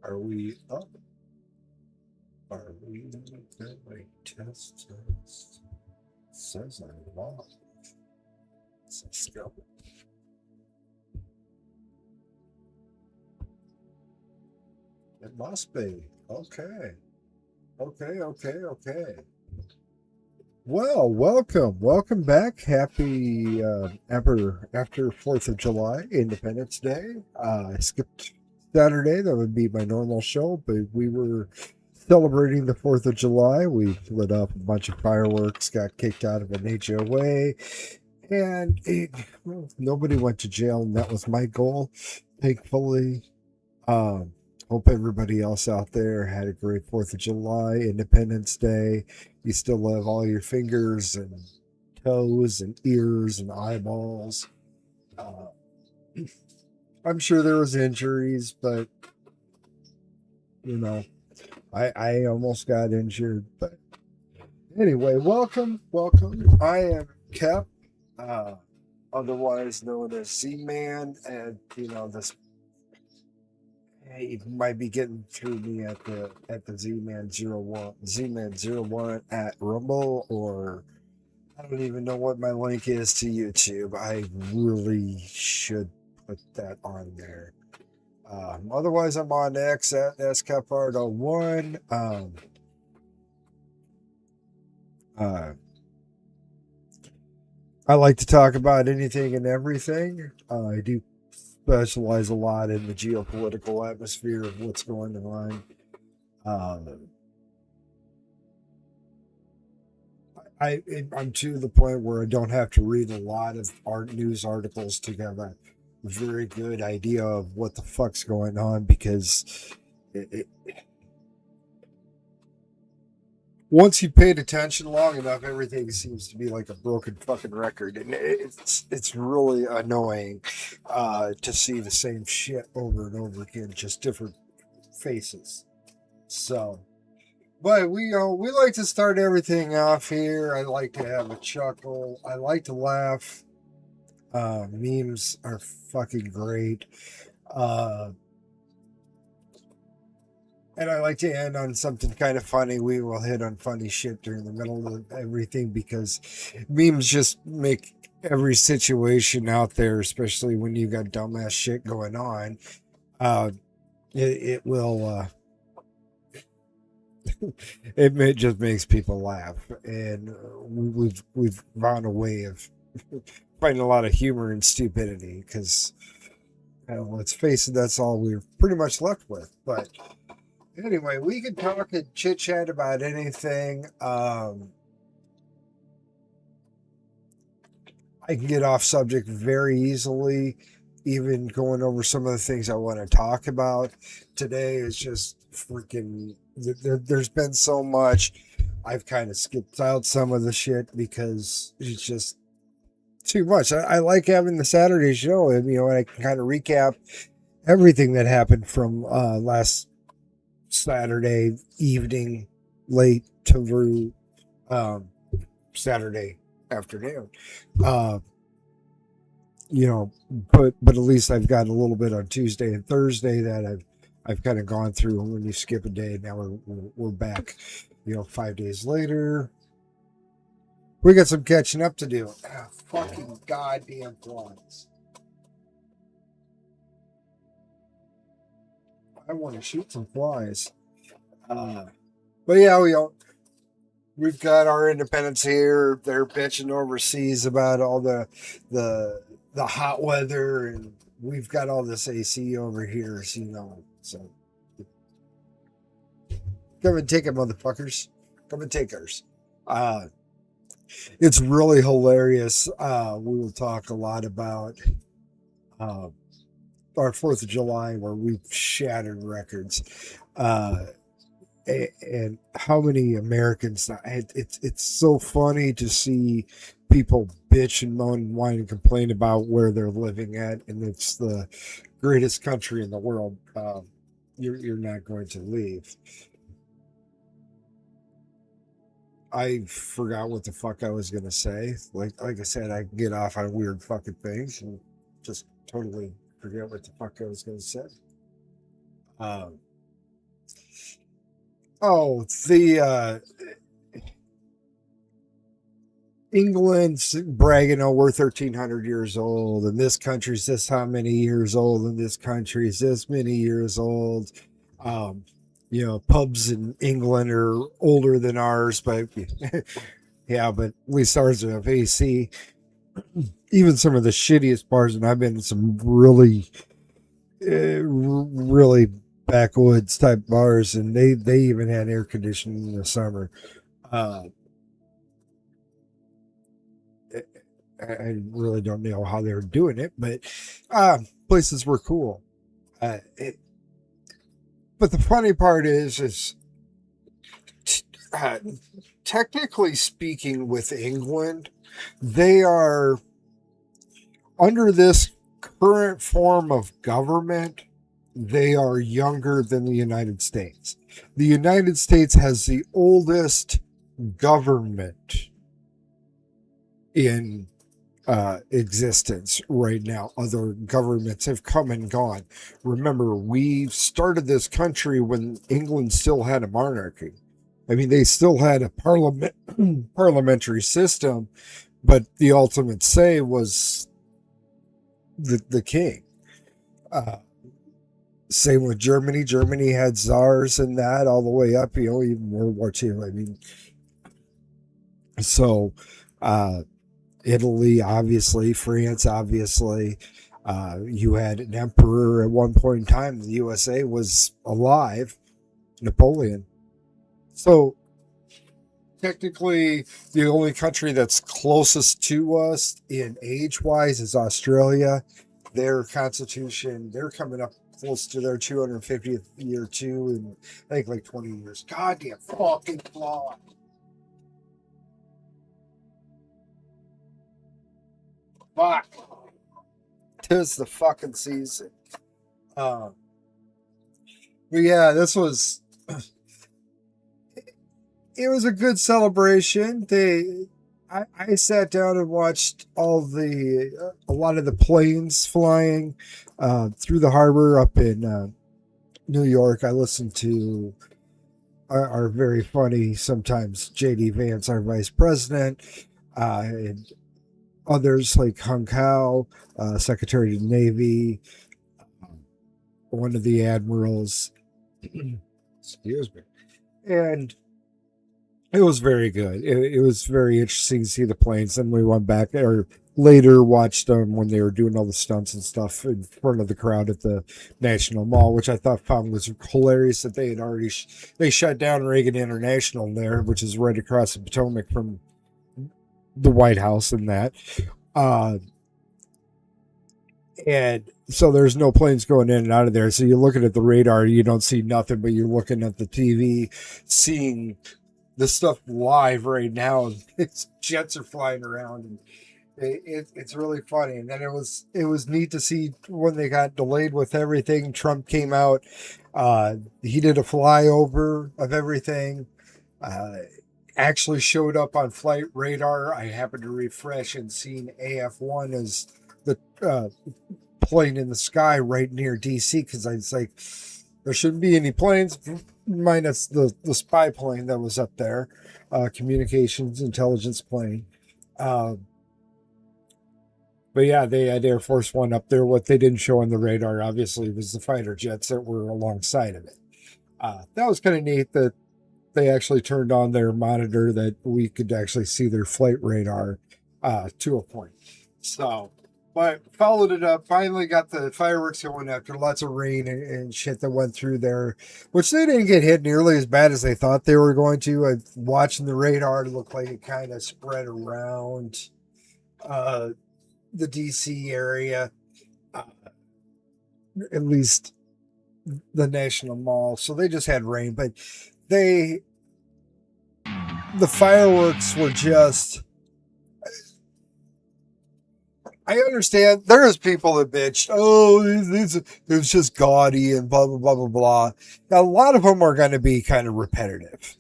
Are we up? Are we good? Wait, test. Says I'm lost. Let's go. It must be. Okay. Okay. Well, welcome back. Happy after 4th of July, Independence Day. I skipped Saturday. That would be my normal show, but we were celebrating the 4th of July. We lit up a bunch of fireworks, got kicked out of an HOA, and nobody went to jail, and that was my goal, thankfully. Um, Hope everybody else out there had a great 4th of July, Independence Day. You still have all your fingers and toes and ears and eyeballs. Uh, I'm sure there was injuries, but you know, I almost got injured. But anyway, welcome. I am Kep, uh, otherwise known as Z-Man, and this you might be getting through me at the Z Man 01 at Rumble, or I don't even know what my link is to YouTube. I really should put that on there. Otherwise, I'm on X at SCapard01. Uh, I like to talk about anything and everything. I do specialize a lot in the geopolitical atmosphere of what's going on. Um, I'm to the point where I don't have to read a lot of art news articles to have a very good idea of what the fuck's going on, because it, once you paid attention long enough, everything seems to be like a broken fucking record, and it's really annoying to see the same shit over and over again, just different faces. So, but we like to start everything off here. I like to have a chuckle. I like to laugh. Memes are fucking great. Uh, and I like to end on something kind of funny. We will hit on funny shit during the middle of everything, because memes just make every situation out there, especially when you got dumbass shit going on. Uh, it will. Just makes people laugh, and we've found a way of finding a lot of humor and stupidity, because let's face it, that's all we're pretty much left with. But anyway, we can talk and chit chat about anything. I can get off subject very easily, even going over some of the things I want to talk about. Today is just freaking. There's been so much. I've kind of skipped out some of the shit because it's just too much. I like having the Saturday show, and I can kind of recap everything that happened from last Saturday evening, late to um, Saturday afternoon. Uh, but at least I've got a little bit on Tuesday and Thursday that I've kind of gone through. When you skip a day, now we're back. 5 days later, we got some catching up to do. Fucking goddamn flies! I want to shoot some flies. But yeah, we've got our independents here. They're bitching overseas about all the hot weather, and we've got all this AC over here. So come and take it, motherfuckers. Come and take ours. Uh, it's really hilarious. We will talk a lot about uh, our 4th of July, where we've shattered records. And how many Americans? It's so funny to see people bitch and moan and whine and complain about where they're living at, and it's the greatest country in the world. You're not going to leave. I forgot what the fuck I was gonna say. Like I said, I can get off on weird fucking things and just totally forget what the fuck I was gonna say. Um, Oh, the England's bragging, oh, we're 1,300 years old, and this country's this how many years old, and this country's this many years old. Um, pubs in England are older than ours, but yeah, but at least ours have AC. Even some of the shittiest bars, and I've been in some really backwoods type bars, and they even had air conditioning in the summer. Uh, I really don't know how they were doing it, but places were cool. Uh, it, but the funny part is uh, technically speaking, with England, they are under this current form of government. They are younger than the United States. The United States has the oldest government in existence right now. Other governments have come and gone. Remember, we started this country when England still had a monarchy. I mean, they still had a parliamentary system, but the ultimate say was the king. Uh, Same with Germany. Germany had czars and that all the way up, even World War II. I mean, so Italy, obviously, France, obviously. You had an emperor at one point in time. The USA was alive, Napoleon. So technically, the only country that's closest to us in age-wise is Australia. Their constitution, they're coming up close to their 250th year too, in I think like 20 years. Goddamn fucking law. Fuck. Tis the fucking season. Uh, but yeah, this was it was a good celebration. I sat down and watched a lot of the planes flying through the harbor up in New York. I listened to our very funny sometimes JD Vance, our vice president, and others like Hung Kao, Secretary of the Navy, one of the admirals. Excuse me. And it was very good. It was very interesting to see the planes. Then we went back or later watched them when they were doing all the stunts and stuff in front of the crowd at the National Mall, which I thought found was hilarious that they had already they shut down Reagan International there, which is right across the Potomac from the White House and that. Uh, and so there's no planes going in and out of there. So you're looking at the radar, you don't see nothing, but you're looking at the TV, seeing the stuff live right now. Jets are flying around, and it's really funny. And then it was neat to see when they got delayed with everything. Trump came out. He did a flyover of everything. Uh, Actually showed up on flight radar. I happened to refresh and seen AF1 as the plane in the sky right near DC, because I was like, there shouldn't be any planes minus the spy plane that was up there, communications intelligence plane. But yeah, they had Air Force One up there. What they didn't show on the radar, obviously, was the fighter jets that were alongside of it. That was kind of neat that they actually turned on their monitor that we could actually see their flight radar to a point. So, but followed it up, finally got the fireworks going after lots of rain and shit that went through there, which they didn't get hit nearly as bad as they thought they were going to. Watching the radar, it looked like it kind of spread around the DC area, at least the National Mall. So they just had rain, but the fireworks were just, I understand there's people that bitch, oh, it's just gaudy and blah blah blah blah blah. Now, a lot of them are going to be kind of repetitive,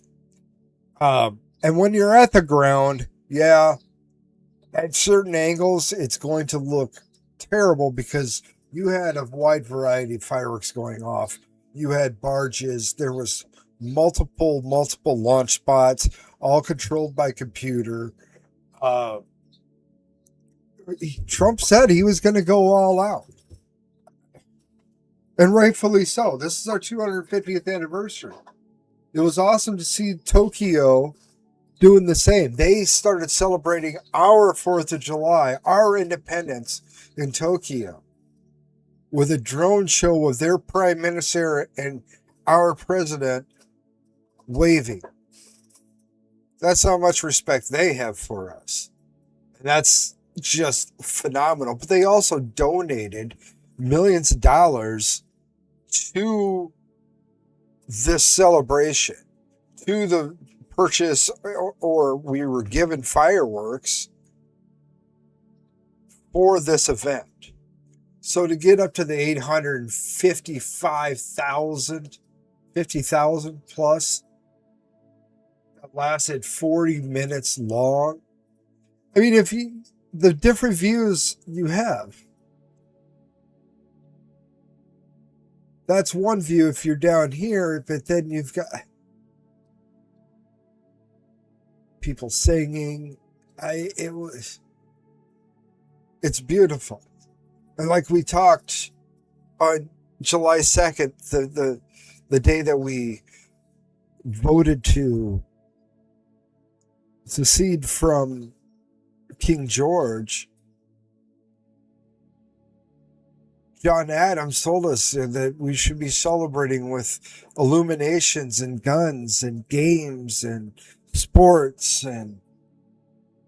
and when you're at the ground, yeah, at certain angles it's going to look terrible because you had a wide variety of fireworks going off. You had barges, there was multiple launch spots, all controlled by computer. Uh, Trump said he was going to go all out, and rightfully so. This is our 250th anniversary. It was awesome to see Tokyo doing the same. They started celebrating our 4th of July, our independence in Tokyo, with a drone show of their prime minister and our president waving. That's how much respect they have for us. And that's just phenomenal. But they also donated millions of dollars to this celebration, to the purchase, or we were given fireworks for this event. So to get up to the 855,000, 50,000 plus, that lasted 40 minutes long. I mean, the different views you have, that's one view if you're down here, but then you've got people singing. It's beautiful. And like we talked on July 2nd, the day that we voted to secede from King George, John Adams told us that we should be celebrating with illuminations and guns and games and sports and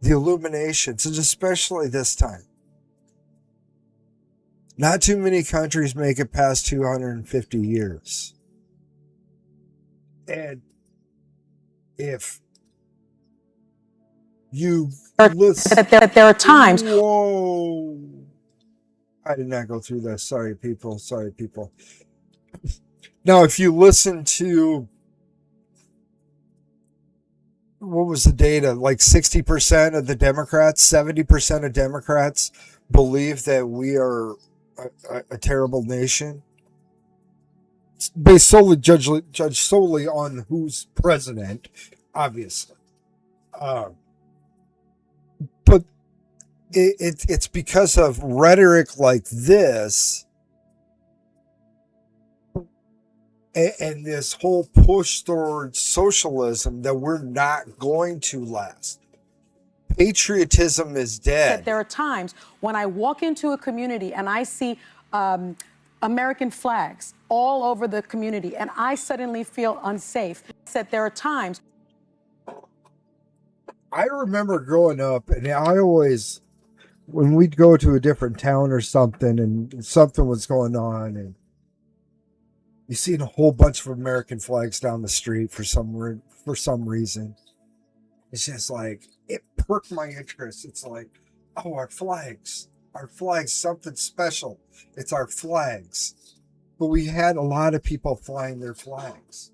the illuminations, and especially this time. Not too many countries make it past 250 years. And if you listen, that there are times. Whoa. I did not go through this. Sorry, people. Now, if you listen to, what was the data? Like 60% of the Democrats, 70% of Democrats believe that we are a terrible nation. It's based solely judged solely on who's president, obviously. But it's because of rhetoric like this and this whole push towards socialism that we're not going to last. Patriotism is dead. There are times when I walk into a community and I see American flags all over the community and I suddenly feel unsafe. That there are times. I remember growing up, and I always, when we'd go to a different town or something and something was going on, and you seen a whole bunch of American flags down the street for some reason. It's just like, it perked my interest. It's like, oh, our flags, something special. It's our flags. But we had a lot of people flying their flags.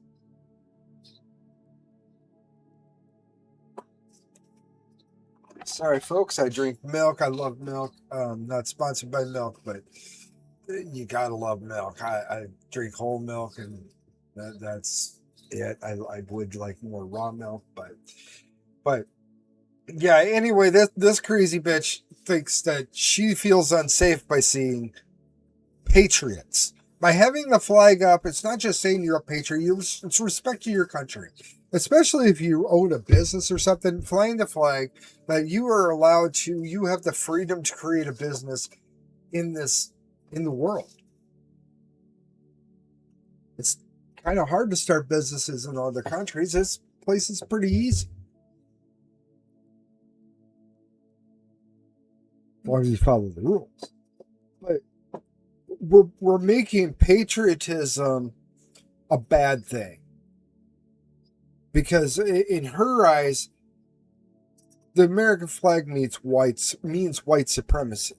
Sorry, folks, I drink milk. I love milk. Not sponsored by milk, but you gotta love milk. I drink whole milk, and that's it. I would like more raw milk, but yeah. Anyway, this crazy bitch thinks that she feels unsafe by seeing patriots. By having the flag up, it's not just saying you're a patriot. It's respect to your country. Especially if you own a business or something, flying the flag that you are allowed to, you have the freedom to create a business in the world. It's kind of hard to start businesses in other countries. This place is pretty easy. As long as you follow the rules. But we're making patriotism a bad thing. Because in her eyes, the American flag means white supremacy.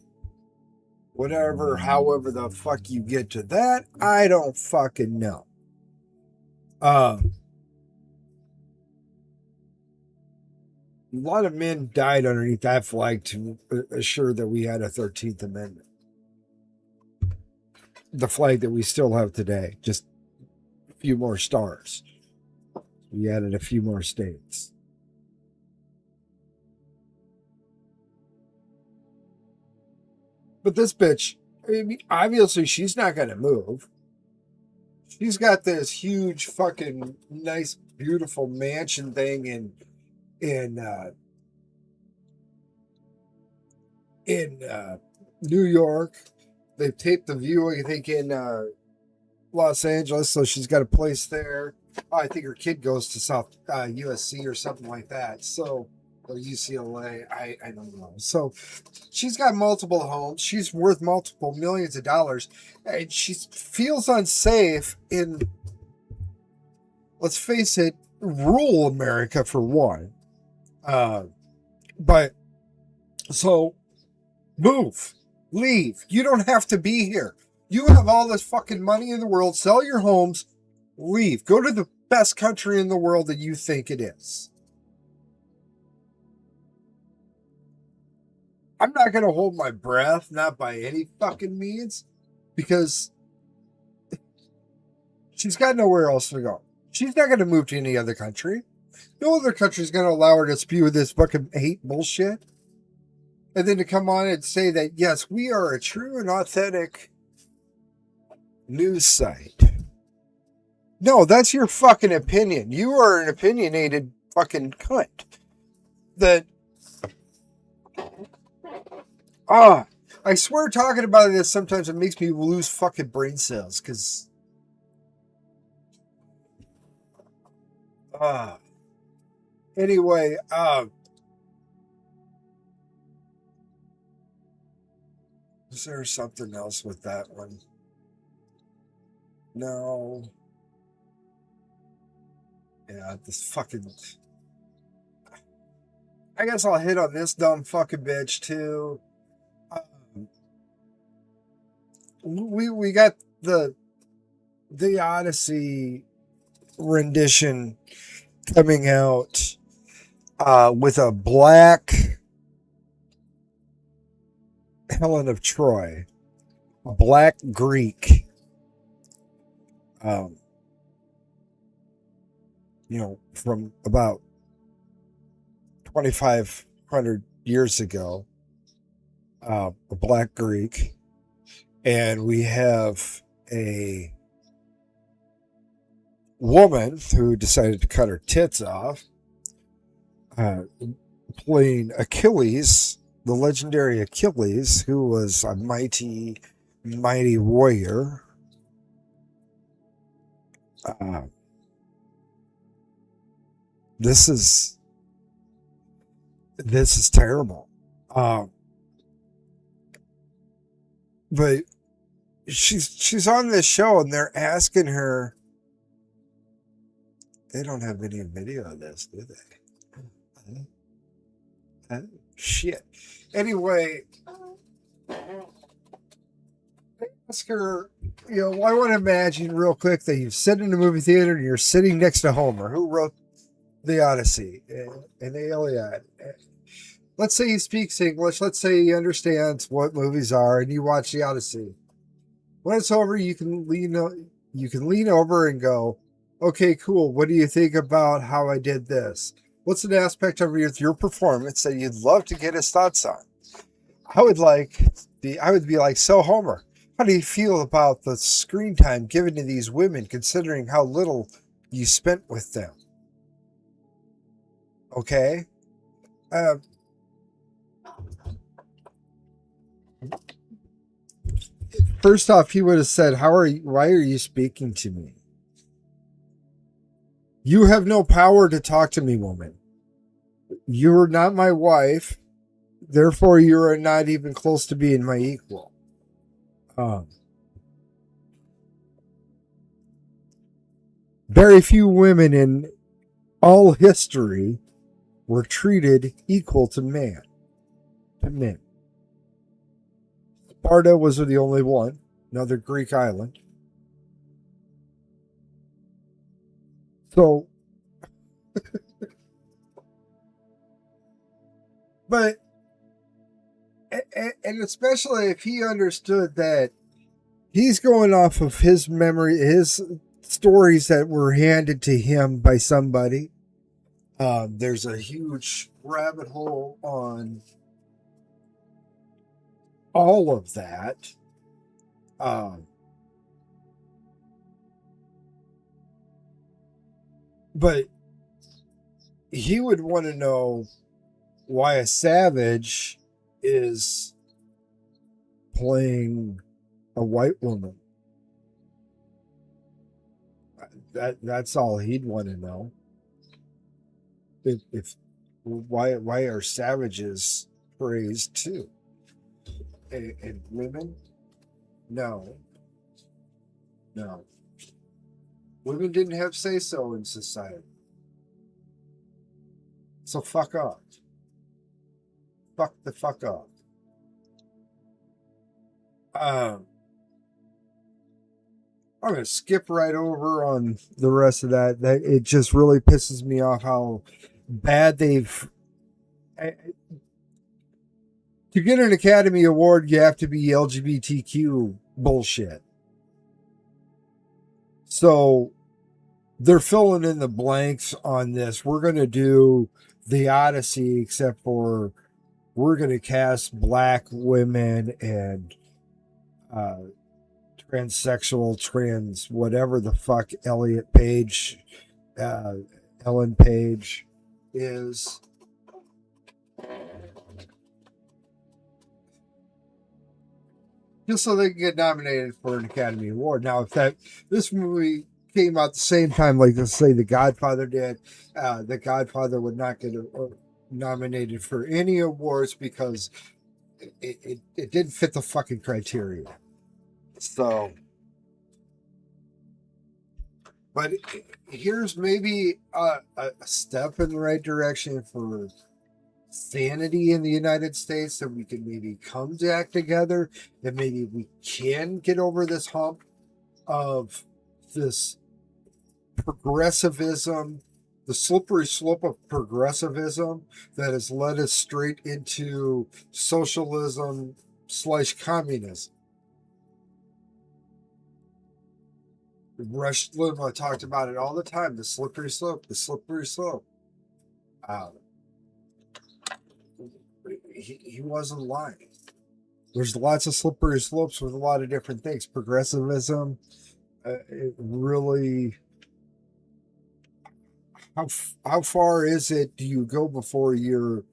However the fuck you get to that, I don't fucking know. A lot of men died underneath that flag to assure that we had a 13th Amendment. The flag that we still have today, just a few more stars. We added a few more states. But this bitch, I mean, obviously she's not going to move. She's got this huge fucking nice, beautiful mansion thing in New York. They've taped the view, I think, in Los Angeles, so she's got a place there. I think her kid goes to South USC or something like that. So, or UCLA, I don't know. So, she's got multiple homes. She's worth multiple millions of dollars, and she feels unsafe in, let's face it, rural America for one. But so move, leave. You don't have to be here. You have all this fucking money in the world. Sell your homes, leave. Go to the best country in the world that you think it is. I'm not going to hold my breath, not by any fucking means, because she's got nowhere else to go. She's not going to move to any other country. No other country is going to allow her to spew this fucking hate bullshit. And then to come on and say that, yes, we are a true and authentic news site. No, that's your fucking opinion. You are an opinionated fucking cunt. That, I swear talking about this sometimes it makes me lose fucking brain cells, because, anyway, is there something else with that one? No. Yeah, this fucking... I guess I'll hit on this dumb fucking bitch too. We got the Odyssey rendition coming out with a black Helen of Troy, a black Greek. From about 2,500 years ago, a black Greek, and we have a woman who decided to cut her tits off, playing Achilles, the legendary Achilles, who was a mighty, mighty warrior. This is terrible. But she's on this show and they're asking her. They don't have any video of this, do they? Shit. Anyway, ask her, I want to imagine real quick that you sit in a movie theater and you're sitting next to Homer, who wrote the Odyssey and the Iliad. Let's say he speaks English. Let's say he understands what movies are, and you watch the Odyssey. When it's over, you can lean over and go, "Okay, cool. What do you think about how I did this? What's an aspect of your performance that you'd love to get his thoughts on?" I would be like, "So Homer, how do you feel about the screen time given to these women, considering how little you spent with them?" Okay. First off, he would have said, why are you speaking to me? You have no power to talk to me, woman. You're not my wife. Therefore, you are not even close to being my equal. Very few women in all history were treated equal to men. Sparta was the only one, another Greek island. So, but, and especially if he understood that he's going off of his memory, his stories that were handed to him by somebody. There's a huge rabbit hole on all of that. Um, but he would want to know why a savage is playing a white woman. That's all he'd want to know. If why are savages praised too? And women? No, no. Women didn't have say so in society. So fuck off. Fuck the fuck off. Um, I'm gonna skip right over on the rest of that. That it just really pisses me off how bad they've. To get an Academy Award, you have to be LGBTQ bullshit. So they're filling in the blanks on this. We're gonna do the Odyssey, except for we're gonna cast black women and transsexual, trans, whatever the fuck Elliot Page, Ellen Page is. Just so they can get nominated for an Academy Award. Now, if this movie came out the same time, like let's say The Godfather did, The Godfather would not get nominated for any awards because it didn't fit the fucking criteria. So, but here's maybe a step in the right direction for sanity in the United States, that we can maybe come back together, that maybe we can get over this hump of this progressivism, the slippery slope of progressivism that has led us straight into socialism / communism. Rush Limbaugh talked about it all the time, the slippery slope, the slippery slope. He wasn't lying. There's lots of slippery slopes with a lot of different things. Progressivism, it really. How far is it? Do you go before you're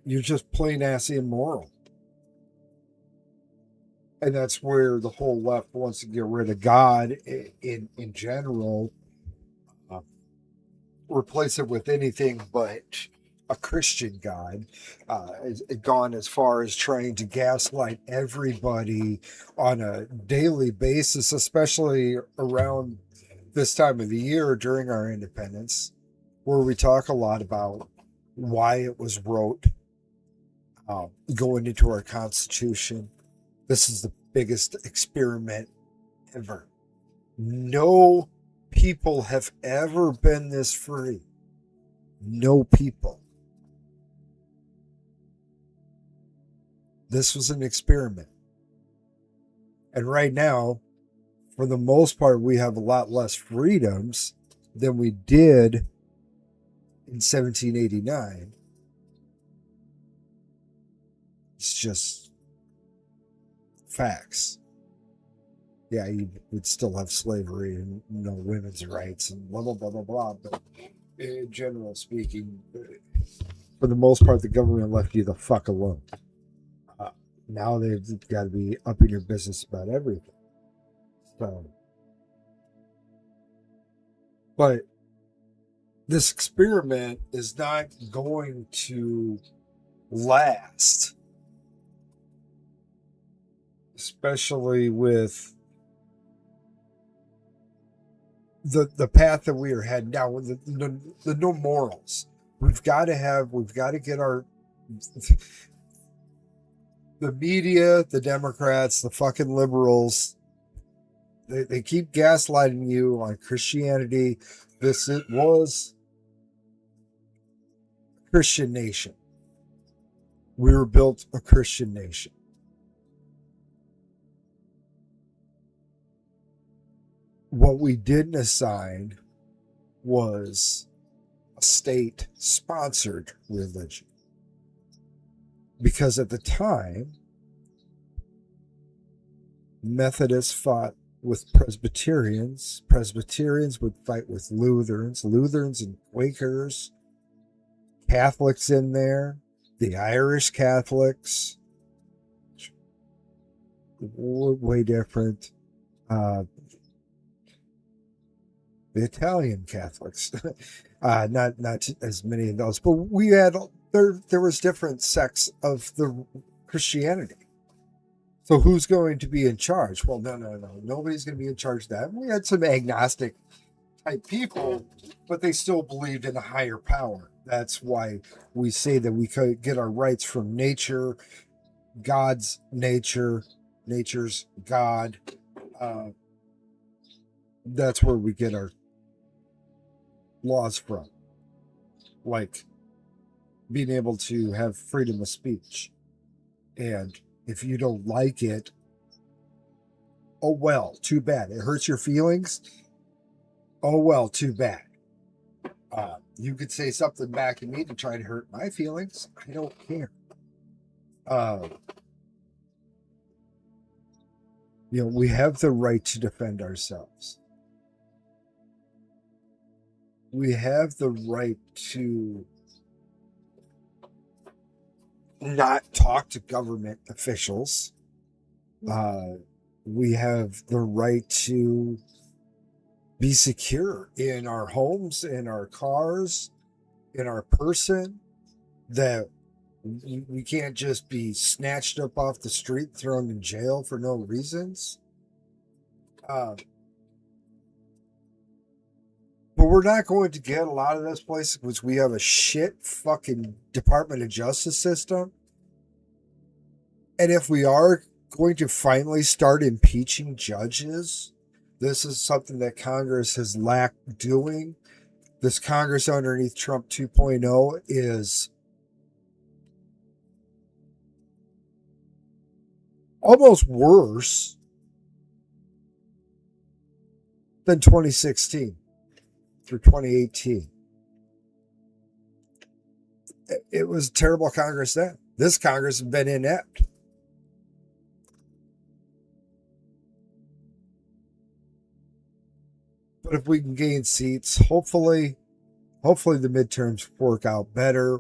just plain ass immoral? And that's where the whole left wants to get rid of God in general, replace it with anything but a Christian God. It's gone as far as trying to gaslight everybody on a daily basis, especially around this time of the year during our independence, where we talk a lot about why it was wrote, going into our Constitution. This is the biggest experiment ever. No people have ever been this free. No people. This was an experiment. And right now, for the most part, we have a lot less freedoms than we did in 1789. It's just facts. Yeah, you would still have slavery and women's rights and blah, blah, blah, blah, blah. But in general speaking, for the most part, the government left you the fuck alone. Now they've got to be up in your business about everything. So, but this experiment is not going to last, especially with the path that we are heading down, with the no morals. We've got to get our the media, the Democrats, the fucking liberals. They keep gaslighting you on Christianity. It was a Christian nation. We were built a Christian nation. What we didn't assign was a state-sponsored religion. Because at the time, Methodists fought with Presbyterians. Presbyterians would fight with Lutherans. Lutherans and Quakers. Catholics in there. The Irish Catholics. Way different. The Italian Catholics. Not as many of those. But we had... There was different sects of the Christianity. So who's going to be in charge? Well, no. Nobody's going to be in charge of that. We had some agnostic type people, but they still believed in a higher power. That's why we say that we could get our rights from nature, God's nature, nature's God. That's where we get our laws from. Like being able to have freedom of speech. And if you don't like it, oh well, too bad. It hurts your feelings. Oh well, too bad. You could say something back at me to try to hurt my feelings. I don't care. We have the right to defend ourselves. We have the right to not talk to government officials. We have the right to be secure in our homes, in our cars, in our person, that we can't just be snatched up off the street, thrown in jail for no reasons. But we're not going to get a lot of those places because we have a shit fucking Department of Justice system. And if we are going to finally start impeaching judges, this is something that Congress has lacked doing. This Congress underneath Trump 2.0 is almost worse than 2016 through 2018. It was a terrible Congress then. This Congress has been inept. But if we can gain seats, hopefully the midterms work out better.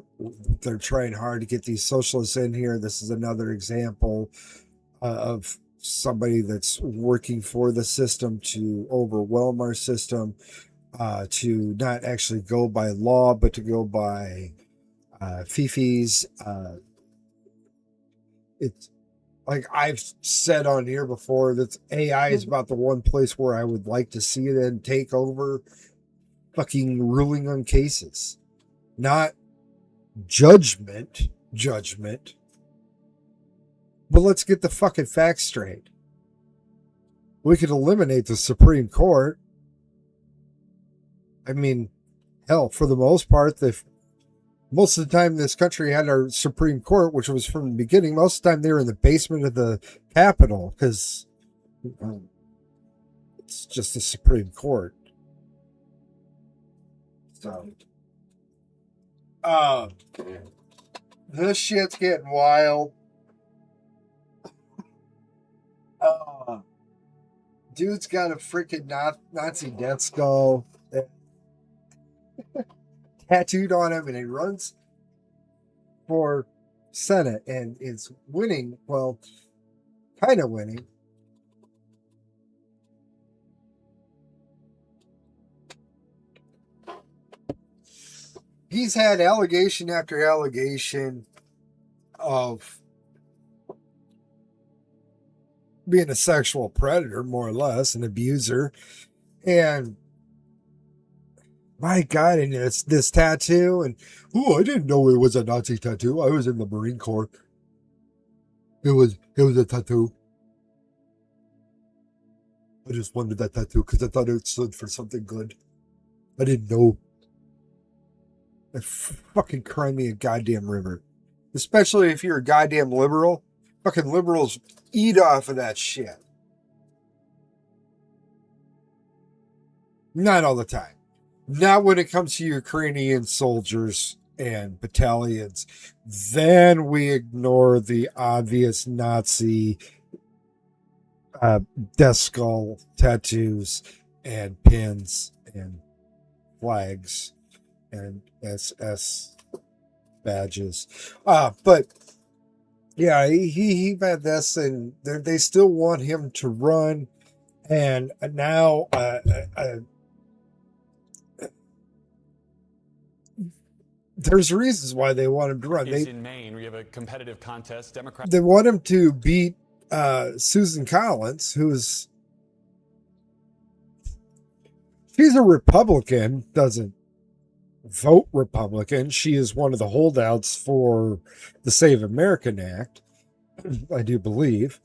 They're trying hard to get these socialists in here. This is another example of somebody that's working for the system to overwhelm our system, to not actually go by law, but to go by fifis. It's like I've said on here before, that AI is about the one place where I would like to see it and take over fucking ruling on cases. Not judgment. But let's get the fucking facts straight. We could eliminate the Supreme Court. I mean, hell, for the most part, most of the time this country had our Supreme Court, which was from the beginning, most of the time they were in the basement of the Capitol because it's just the Supreme Court. So, this shit's getting wild. Dude's got a freaking Nazi death skull tattooed on him, and he runs for Senate and is winning. Well, kind of winning. He's had allegation after allegation of being a sexual predator, more or less, an abuser. And my God, and it's this tattoo, and I didn't know it was a Nazi tattoo. I was in the Marine Corps. It was a tattoo. I just wanted that tattoo because I thought it stood for something good. I didn't know. Fucking cry me a goddamn river. Especially if you're a goddamn liberal. Fucking liberals eat off of that shit. Not all the time. Not when it comes to Ukrainian soldiers and battalions. Then we ignore the obvious Nazi death skull tattoos and pins and flags and SS badges. But yeah, he had this, and they still want him to run. And now there's reasons why they want him to run. In Maine, we have a competitive contest. They want him to beat Susan Collins, she's a Republican, doesn't vote Republican. She is one of the holdouts for the Save American Act, I do believe,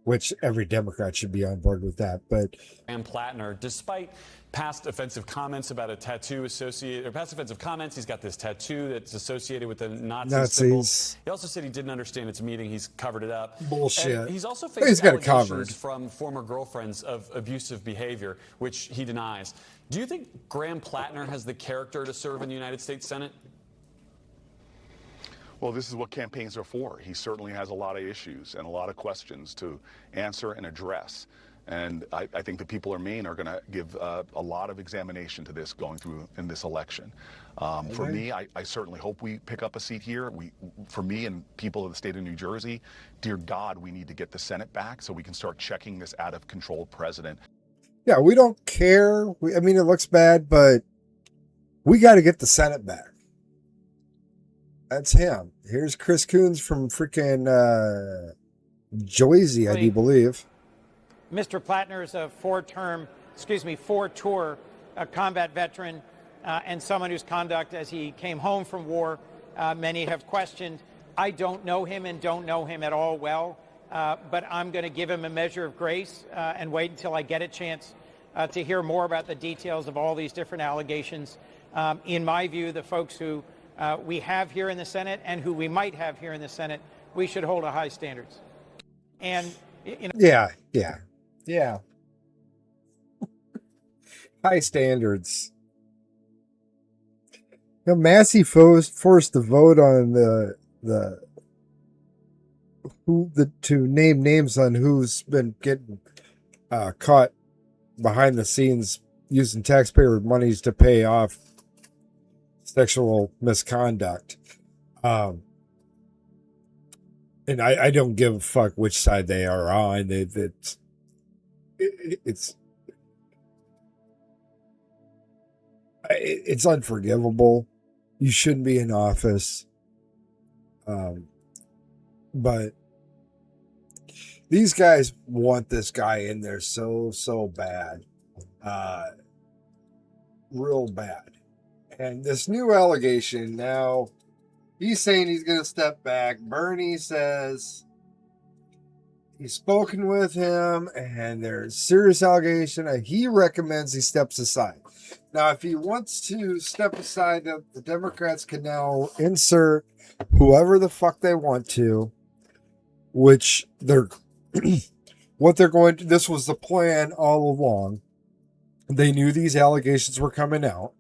which every Democrat should be on board with that. But Graham Plattner, despite past offensive comments about a tattoo associated, or past offensive comments, he's got this tattoo that's associated with the Nazis. Symbol. He also said he didn't understand its meaning. He's covered it up. Bullshit. And he's also faced got it covered allegations from former girlfriends of abusive behavior, which he denies. Do you think Graham Plattner has the character to serve in the United States Senate? Well, this is what campaigns are for. He certainly has a lot of issues and a lot of questions to answer and address. And I think the people of Maine are going to give a lot of examination to this going through in this election. For me, I certainly hope we pick up a seat here. For me and people of the state of New Jersey, dear God, we need to get the Senate back so we can start checking this out of control president. Yeah, we don't care. I mean, it looks bad, but we got to get the Senate back. That's him. Here's Chris Coons from freaking Joyzy, I do believe. Mr. Plattner is a four-tour combat veteran and someone whose conduct as he came home from war, many have questioned. I don't know him and don't know him at all well, but I'm going to give him a measure of grace and wait until I get a chance to hear more about the details of all these different allegations. In my view, the folks who we have here in the Senate and who we might have here in the Senate, we should hold a high standards. And yeah. High standards. You know, Massey forced to vote on to name names on who's been getting caught behind the scenes using taxpayer monies to pay off sexual misconduct. And I don't give a fuck which side they are on. It's unforgivable. You shouldn't be in office. But these guys want this guy in there so bad. Real bad. And this new allegation now, he's saying he's going to step back. Bernie says he's spoken with him and there's serious allegation, and he recommends he steps aside. Now, if he wants to step aside, the Democrats can now insert whoever the fuck they want to, which what they're going to, this was the plan all along. They knew these allegations were coming out.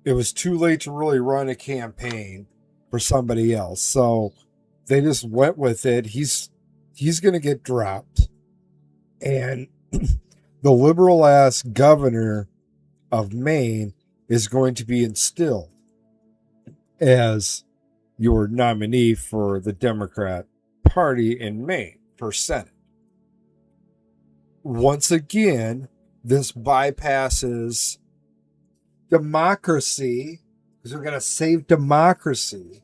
It was too late to really run a campaign for somebody else. So they just went with it. He's going to get dropped. And the liberal ass governor of Maine is going to be instilled as your nominee for the Democrat Party in Maine for Senate. Once again, this bypasses democracy, because we're going to save democracy.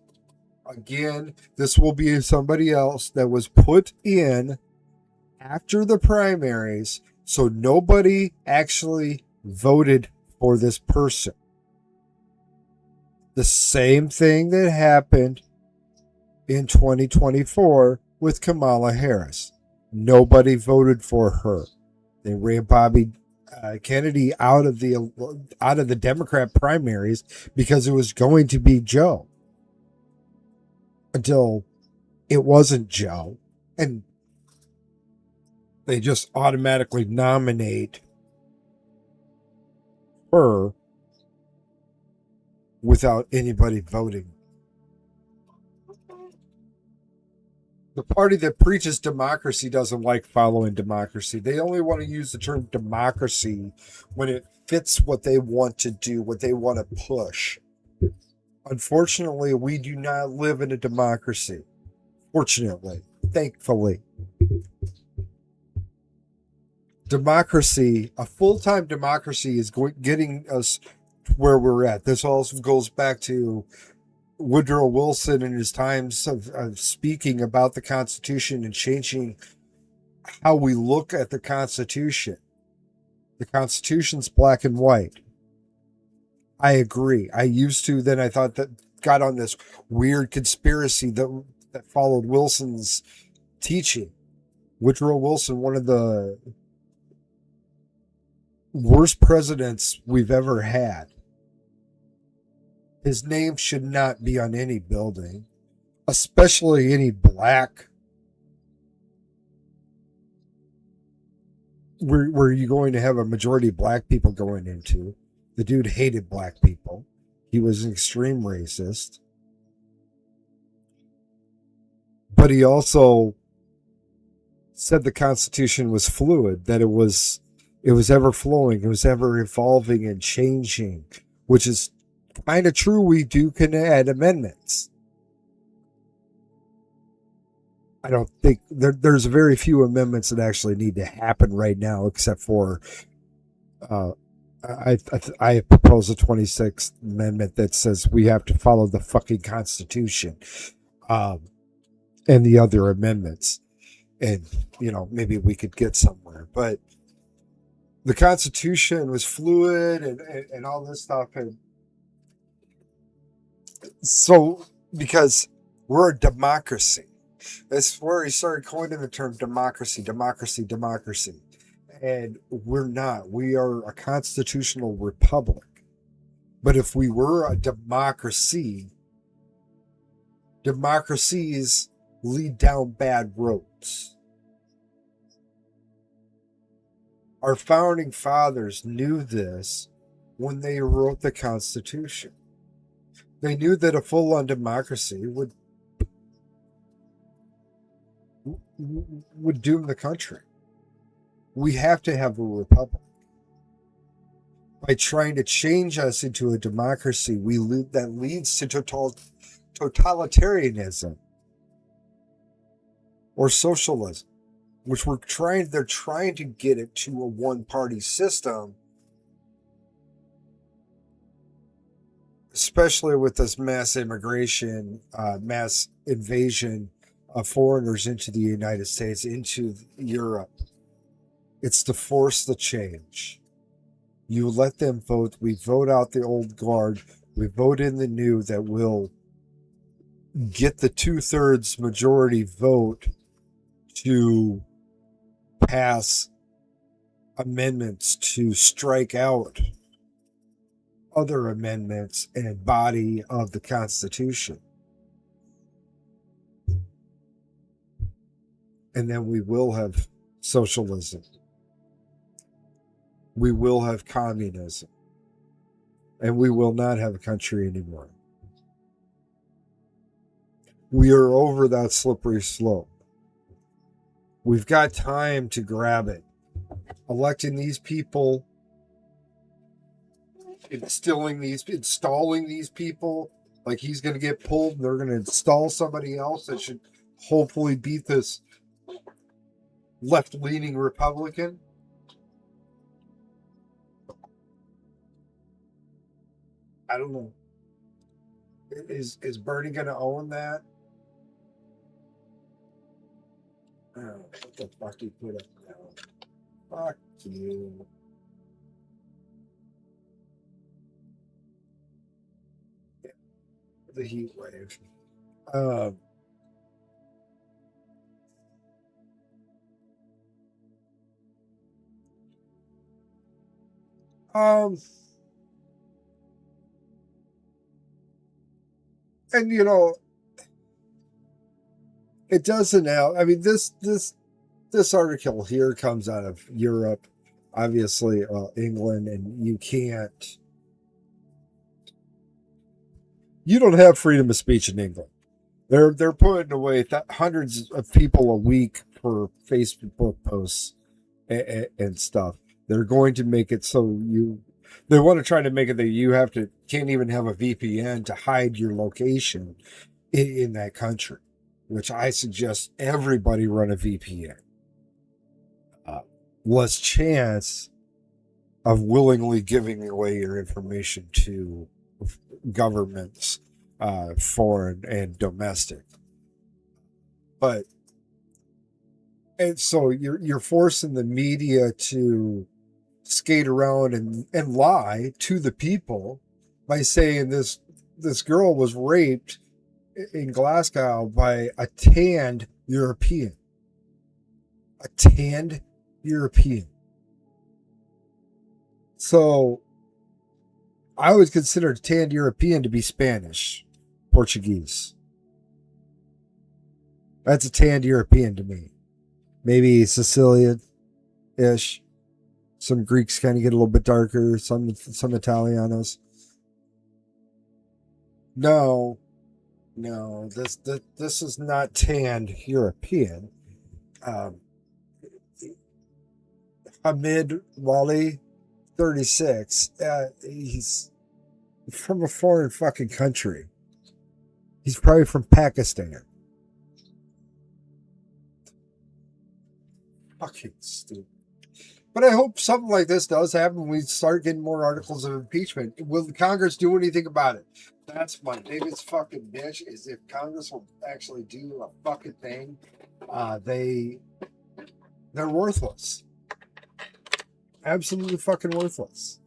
Again, this will be somebody else that was put in after the primaries, so nobody actually voted for this person. The same thing that happened in 2024 with Kamala Harris. Nobody voted for her. They ran Bobby Kennedy out of the Democrat primaries because it was going to be Joe, until it wasn't Joe, and they just automatically nominate occur without anybody voting. The party that preaches democracy doesn't like following democracy. They only want to use the term democracy when it fits what they want to do, what they want to push. Unfortunately, we do not live in a democracy. Fortunately, thankfully. Democracy, a full-time democracy, is getting us where we're at. This also goes back to Woodrow Wilson and his times of speaking about the Constitution and changing how we look at the Constitution. The Constitution's black and white. I agree. I used to, then I thought that got on this weird conspiracy that followed Wilson's teaching. Woodrow Wilson, one of the worst presidents we've ever had. His name should not be on any building, especially any black. Where are you going to have a majority of black people going into? The dude hated black people. He was an extreme racist. But he also said the Constitution was fluid, that it was ever flowing, it was ever evolving and changing, which is kind of true. We can add amendments. I don't think there's very few amendments that actually need to happen right now, except for I propose a 26th amendment that says we have to follow the fucking Constitution, and the other amendments, and maybe we could get somewhere. But the Constitution was fluid and all this stuff, and so because we're a democracy. That's where he started coining the term democracy. And we're not. We are a constitutional republic. But if we were a democracy, democracies lead down bad roads. Our founding fathers knew this when they wrote the Constitution. They knew that a full-on democracy would doom the country. We have to have a republic. By trying to change us into a democracy, that leads to totalitarianism or socialism, which they're trying to get it to a one-party system, especially with this mass immigration, mass invasion of foreigners into the United States, into Europe. It's to force the change. You let them vote. We vote out the old guard. We vote in the new that will get the 2/3 majority vote to pass amendments to strike out other amendments and body of the Constitution. And then we will have socialism. We will have communism. And we will not have a country anymore. We are over that slippery slope. We've got time to grab it. Electing these people, installing these people, like he's going to get pulled and they're going to install somebody else that should hopefully beat this left-leaning Republican. I don't know. Is Bernie going to own that? Oh, what the fuck you put up now? Fuck you. Yeah, the heat wave. And it doesn't help. I mean, this article here comes out of Europe. obviously England, and you don't have freedom of speech in England. They're putting away hundreds of people a week for Facebook posts and stuff. They're going to make it so they want to try to make it that you can't even have a VPN to hide your location in that country, which I suggest everybody run a VPN. Less chance of willingly giving away your information to governments, foreign and domestic. And so you're forcing the media to skate around and lie to the people by saying this girl was raped in Glasgow by a tanned European. A tanned European. So I would consider a tanned European to be Spanish, Portuguese. That's a tanned European to me. Maybe Sicilian-ish. Some Greeks kind of get a little bit darker. Some Italianos. No, this is not tanned European. Hamid Wali, 36. He's from a foreign fucking country. He's probably from Pakistan. Fucking stupid. But I hope something like this does happen. We start getting more articles of impeachment. Will Congress do anything about it? That's my biggest fucking bitch, is if Congress will actually do a fucking thing. They're worthless. Absolutely fucking worthless.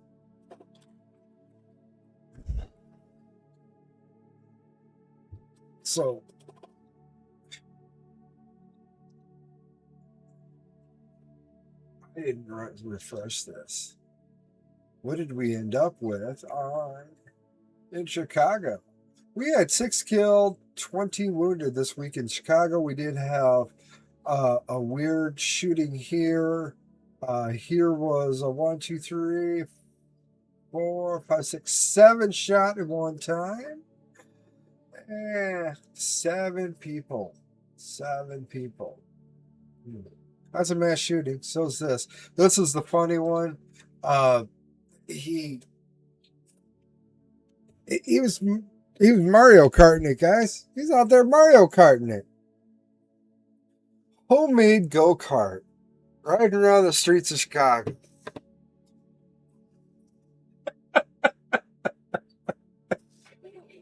So I didn't refresh this. What did we end up with in Chicago? We had 6 killed, 20 wounded this week in Chicago. We did have a weird shooting here. Here was a 1, 2, 3, 4, 5, 6, 7 shot at one time. 7 people. 7 people. That's a mass shooting. So is this. This is the funny one. He was Mario Karting it, guys. He's out there Mario Karting it. Homemade go-kart. Riding around the streets of Chicago.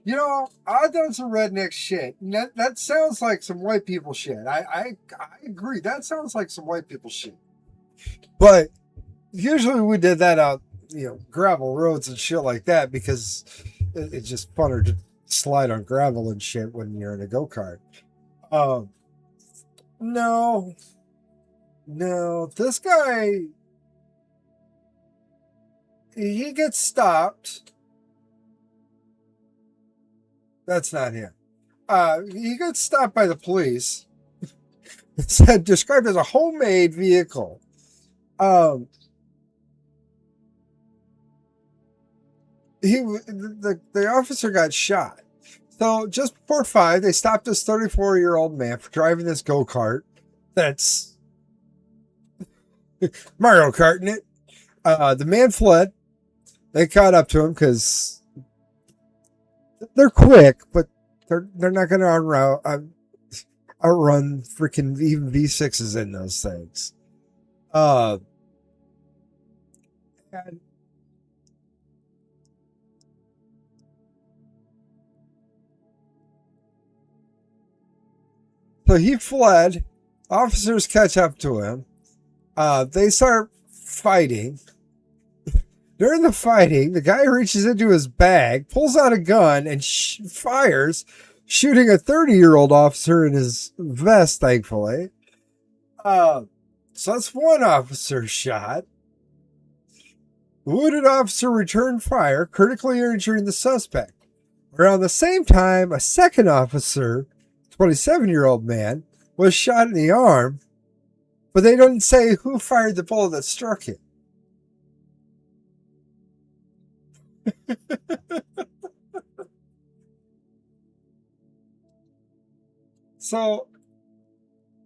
You know, I've done some redneck shit. And that sounds like some white people shit. I agree. That sounds like some white people shit. But usually we did that out, gravel roads and shit like that, because it's just funner to slide on gravel and shit when you're in a go-kart. No, this guy, he gets stopped. That's not him. He got stopped by the police. It said described as a homemade vehicle. The officer got shot. So just before 5, they stopped this 34-year-old man for driving this go-kart. That's Mario Karting it. The man fled. They caught up to him because they're quick, but they're not going to outrun freaking even V6s in those things. And so he fled. Officers catch up to him. They start fighting. During the fighting, the guy reaches into his bag, pulls out a gun, and fires, shooting a 30-year-old officer in his vest, thankfully. So that's one officer shot. The wounded officer returned fire, critically injuring the suspect. Around the same time, a second officer, 27-year-old man, was shot in the arm, but they don't say who fired the bullet that struck him. So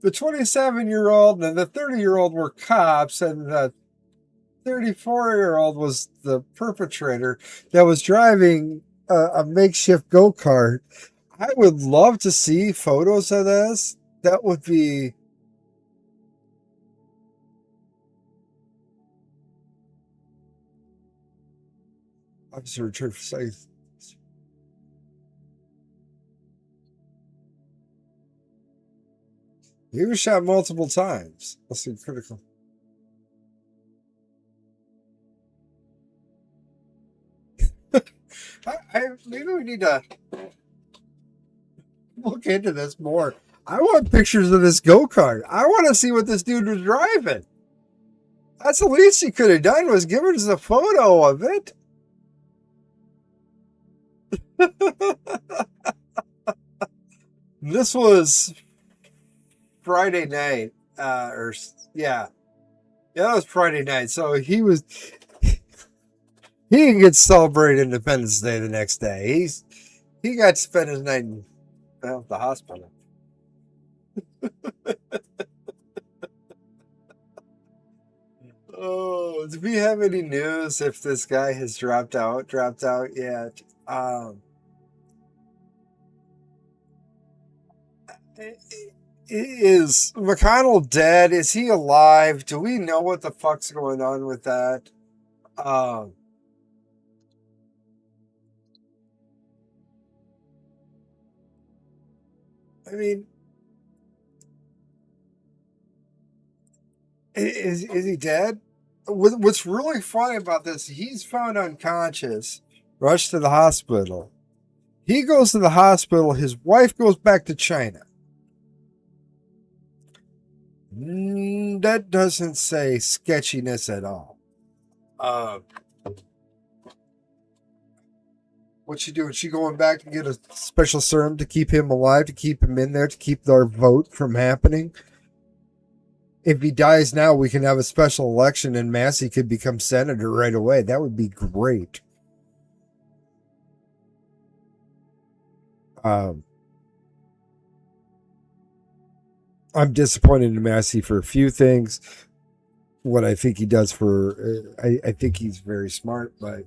the 27-year-old and the 30-year-old were cops, and the 34-year-old was the perpetrator that was driving a makeshift go-kart. I would love to see photos of this. That would be... Officer returned for sight. He was shot multiple times. That's critical. Maybe we need to look into this more. I want pictures of this go-kart. I want to see what this dude was driving. That's the least he could have done, was give us a photo of it. This was Friday night, that was Friday night. So he didn't get to celebrate Independence Day the next day. He got to spend his night in the hospital. Oh, do we have any news if this guy has dropped out yet? Is McConnell dead? Is he alive? Do we know what the fuck's going on with that? I mean, is he dead? What's really funny about this, he's found unconscious, rushed to the hospital. He goes to the hospital. His wife goes back to China. That doesn't say sketchiness at all. What's she doing? She going back to get a special serum to keep him alive, to keep him in there, to keep our vote from happening? If he dies now, we can have a special election and Massey could become senator right away. That would be great. I'm disappointed in Massey for a few things. What I think he does I think he's very smart, but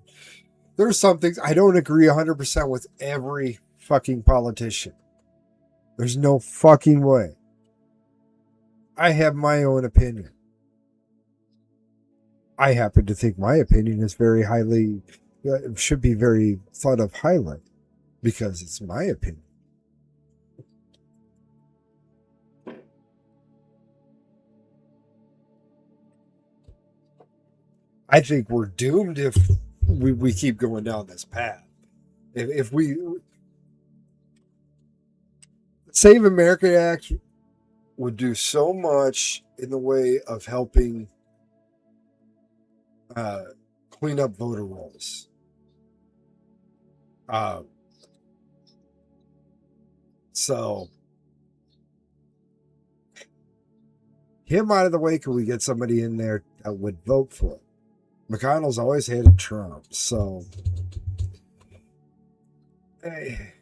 there's some things I don't agree 100% with every fucking politician. There's no fucking way. I have my own opinion. I happen to think my opinion is very highly, should be very thought of highly, because it's my opinion. I think we're doomed if we keep going down this path. If we Save America Act would do so much in the way of helping clean up voter rolls. So him out of the way, can we get somebody in there that would vote for it? McConnell's always hated Trump, so hey,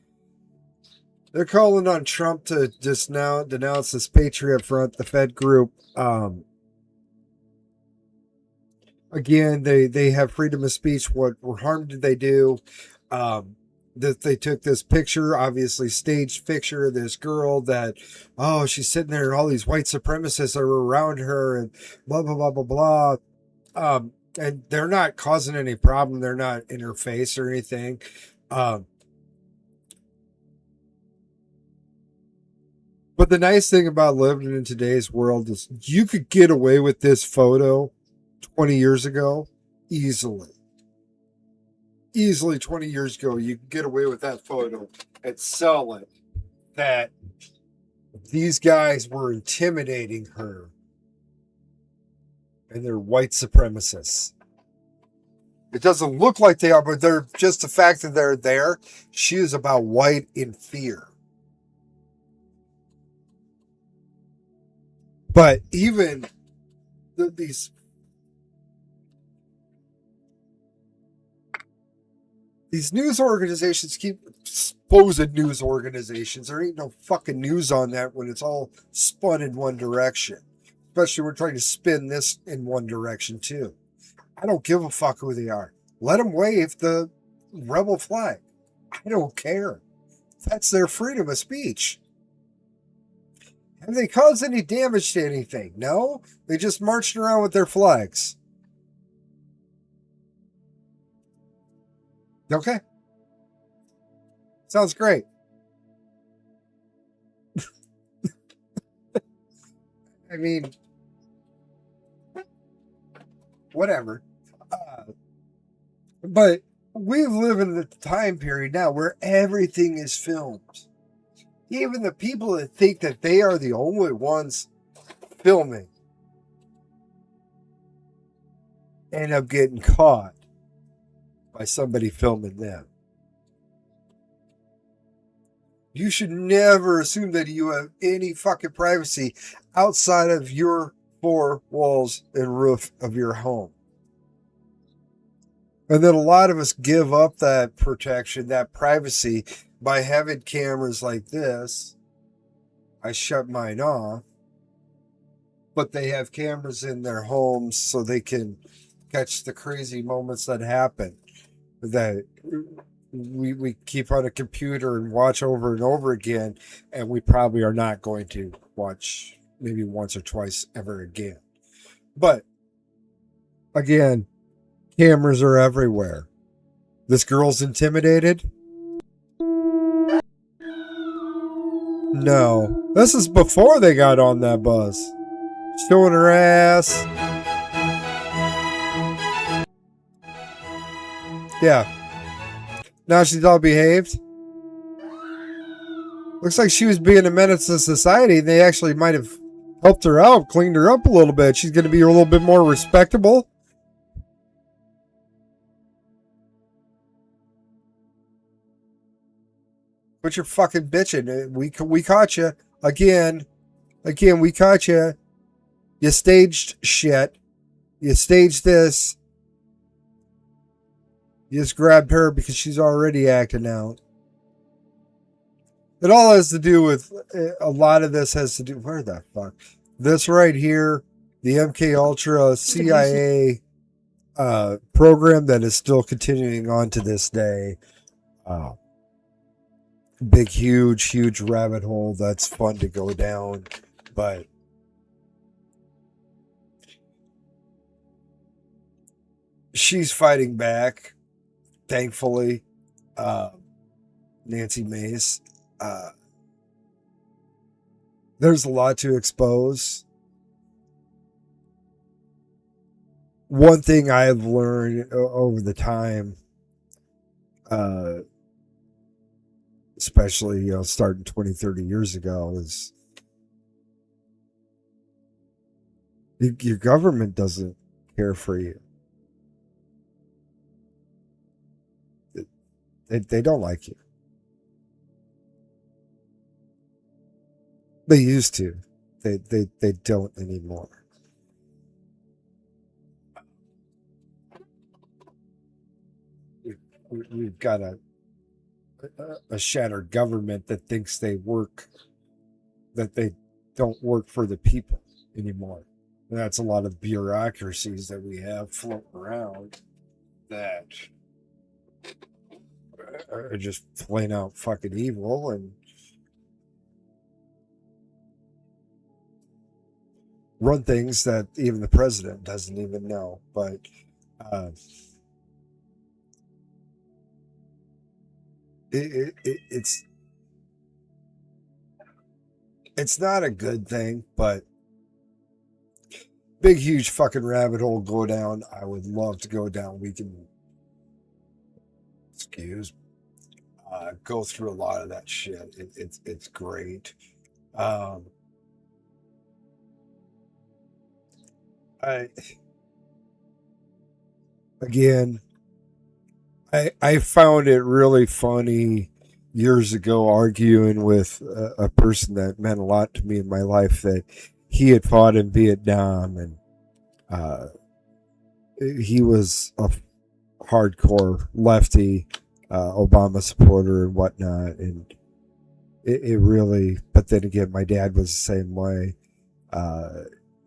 they're calling on Trump to just now denounce this Patriot Front, the Fed group. Again, they have freedom of speech. What harm did they do? That they took this picture, obviously staged picture of this girl that, she's sitting there and all these white supremacists are around her and blah, blah, blah, blah, blah. And they're not causing any problem. They're not in her face or anything. But the nice thing about living in today's world is you could get away with this photo 20 years ago easily. Easily 20 years ago, you could get away with that photo and sell it that these guys were intimidating her and they're white supremacists. It doesn't look like they are, but they're just the fact that they're there. She is about white in fear. But even these These news organizations keep supposed news organizations. There ain't no fucking news on that when it's all spun in one direction. Especially we're trying to spin this in one direction too. I don't give a fuck who they are. Let them wave the rebel flag. I don't care. That's their freedom of speech. Have they caused any damage to anything? No. They just marched around with their flags. Okay. Sounds great. I mean, whatever. But we live in a time period now where everything is filmed. Even the people that think that they are the only ones filming end up getting caught by somebody filming them. You should never assume that you have any fucking privacy outside of your four walls and roof of your home. And then a lot of us give up that protection, that privacy, by having cameras like this. I shut mine off. But they have cameras in their homes so they can catch the crazy moments that happen. That we keep on a computer and watch over and over again. And we probably are not going to watch maybe once or twice ever again. But, again, cameras are everywhere. This girl's intimidated? No. This is before they got on that bus. Showing her ass. Yeah. Now she's all behaved. Looks like she was being a menace to society. They actually might have helped her out, cleaned her up a little bit. She's going to be a little bit more respectable. But you're fucking bitching. We caught you. Again, we caught you. You staged shit. You staged this. You just grabbed her because she's already acting out. It all has to do with, a lot of this has to do, where the fuck? This right here, the MK Ultra CIA program that is still continuing on to this day. Big, huge rabbit hole that's fun to go down. But she's fighting back, thankfully. Nancy Mace. There's a lot to expose. One thing I've learned over the time, especially, starting 20, 30 years ago, is your government doesn't care for you. They don't like you. They used to. They don't anymore. We've got a shattered government that thinks they don't work for the people anymore. And that's a lot of bureaucracies that we have floating around that are just plain out fucking evil and run things that even the president doesn't even know. But it's not a good thing, but big, huge fucking rabbit hole go down. I would love to go down. We can, go through a lot of that shit. It's great. I found it really funny years ago arguing with a person that meant a lot to me in my life, that he had fought in Vietnam, and he was a hardcore lefty, Obama supporter and whatnot, and it really. But then again, my dad was the same way.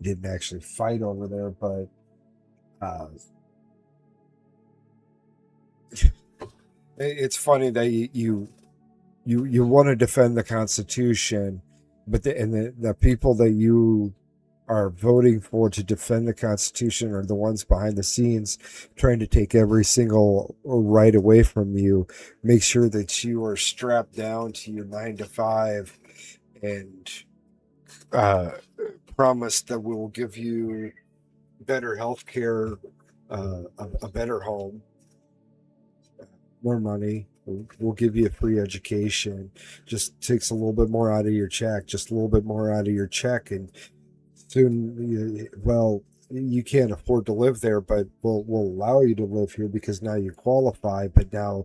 Didn't actually fight over there, but it's funny that you want to defend the Constitution, but the people that you are voting for to defend the Constitution are the ones behind the scenes trying to take every single right away from you. Make sure that you are strapped down to your 9 to 5 and promise that we will give you better health care, a better home, more money. We'll give you a free education. Just takes a little bit more out of your check, just a little bit more out of your check, and soon, well, you can't afford to live there, but we'll allow you to live here because now you qualify. But now,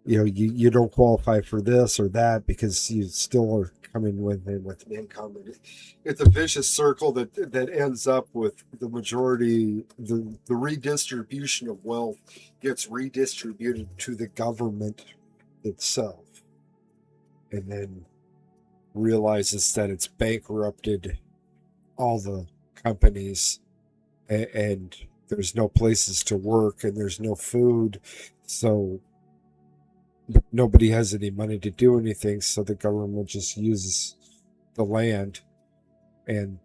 you don't qualify for this or that because you still are coming with an income. It's a vicious circle that ends up with the majority, the redistribution of wealth gets redistributed to the government itself, and then realizes that it's bankrupted all the companies, and there's no places to work and there's no food, so nobody has any money to do anything, so the government just uses the land, and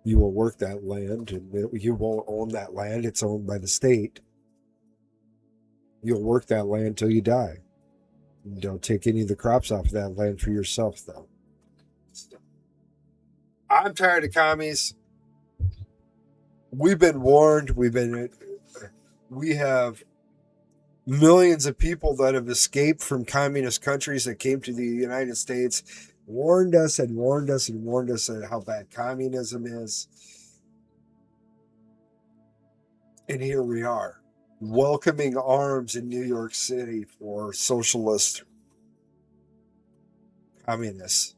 you will work that land, and you won't own that land. It's owned by the state. You'll work that land till you die. You don't take any of the crops off of that land for yourself, though. I'm tired of commies. We've been warned. We have millions of people that have escaped from communist countries that came to the United States, warned us and warned us and warned us at how bad communism is. And here we are, welcoming arms in New York City for socialist communists.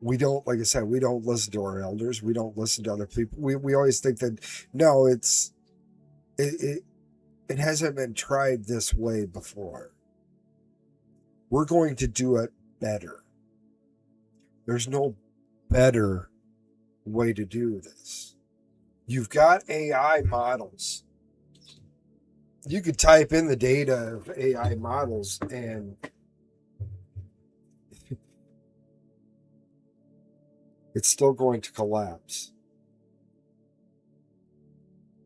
We don't, like I said, we don't listen to our elders. We don't listen to other people. We always think that, no, it hasn't been tried this way before. We're going to do it better. There's no better way to do this. You've got AI models. You could type in the data of AI models and it's still going to collapse.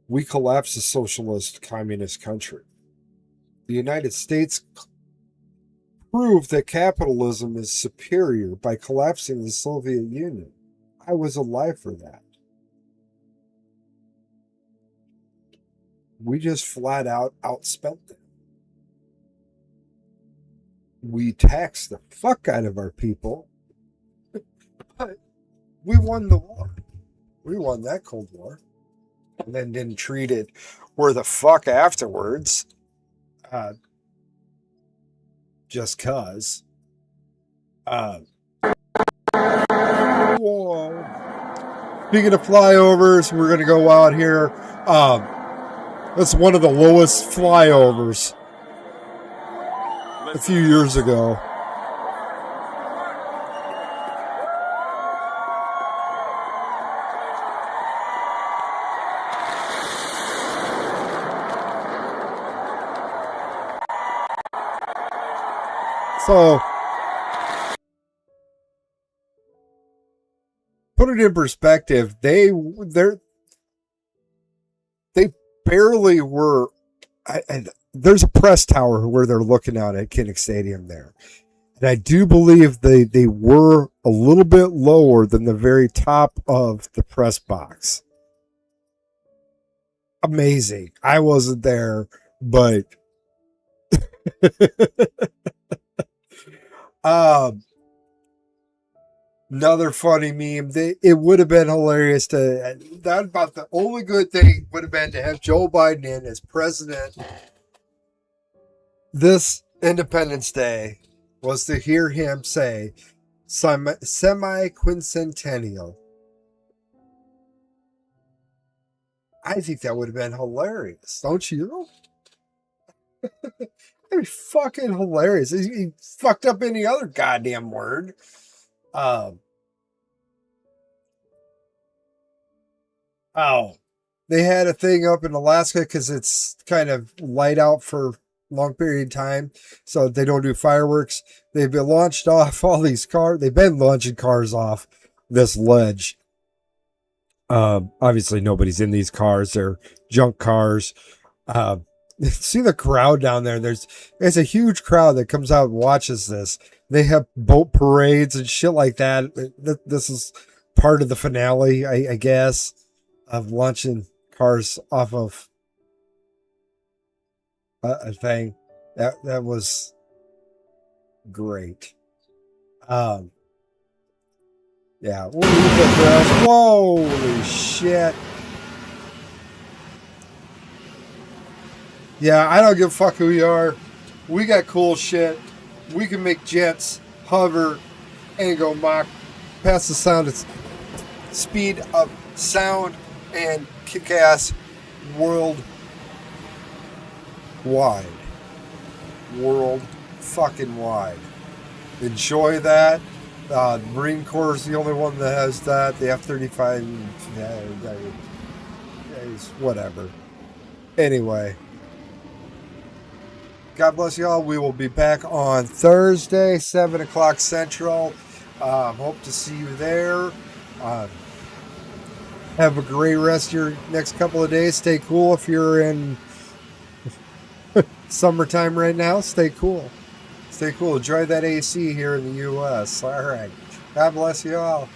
We collapsed a socialist communist country. The United States proved that capitalism is superior by collapsing the Soviet Union. I was alive for that. We just flat out outspent them. We taxed the fuck out of our people, but we won the war. We won that Cold War. And then didn't treat it where the fuck afterwards. Just cause. Whoa. Speaking of flyovers, we're going to go out here. That's one of the lowest flyovers a few years ago. So, put it in perspective, they barely were. There's a press tower where they're looking out at Kinnick Stadium there, and I do believe they were a little bit lower than the very top of the press box. Amazing. I wasn't there, but. Another funny meme. It would have been hilarious to. That about the only good thing would have been to have Joe Biden in as president this Independence Day was to hear him say, Semi-quincentennial. I think that would have been hilarious, don't you? That'd be fucking hilarious. He fucked up any other goddamn word. Oh, they had a thing up in Alaska because it's kind of light out for long period of time, so they don't do fireworks. They've been launched off all these cars. They've been launching cars off this ledge. Obviously nobody's in these cars. They're junk cars. See the crowd down there. There's a huge crowd that comes out and watches this. They have boat parades and shit like that. This is part of the finale, I guess, of launching cars off of a thing. That was great. Yeah, we'll leave it for us. Holy shit. Yeah, I don't give a fuck who you are. We got cool shit. We can make jets hover and go Mach past the sound. It's speed of sound and kick-ass world wide. World fucking wide. Enjoy that. The Marine Corps is the only one that has that. The F-35, whatever. Anyway, God bless y'all. We will be back on Thursday, 7 o'clock Central. Hope to see you there. Have a great rest of your next couple of days. Stay cool if you're in summertime right now. Stay cool. Stay cool. Enjoy that AC here in the U.S. All right. God bless you all.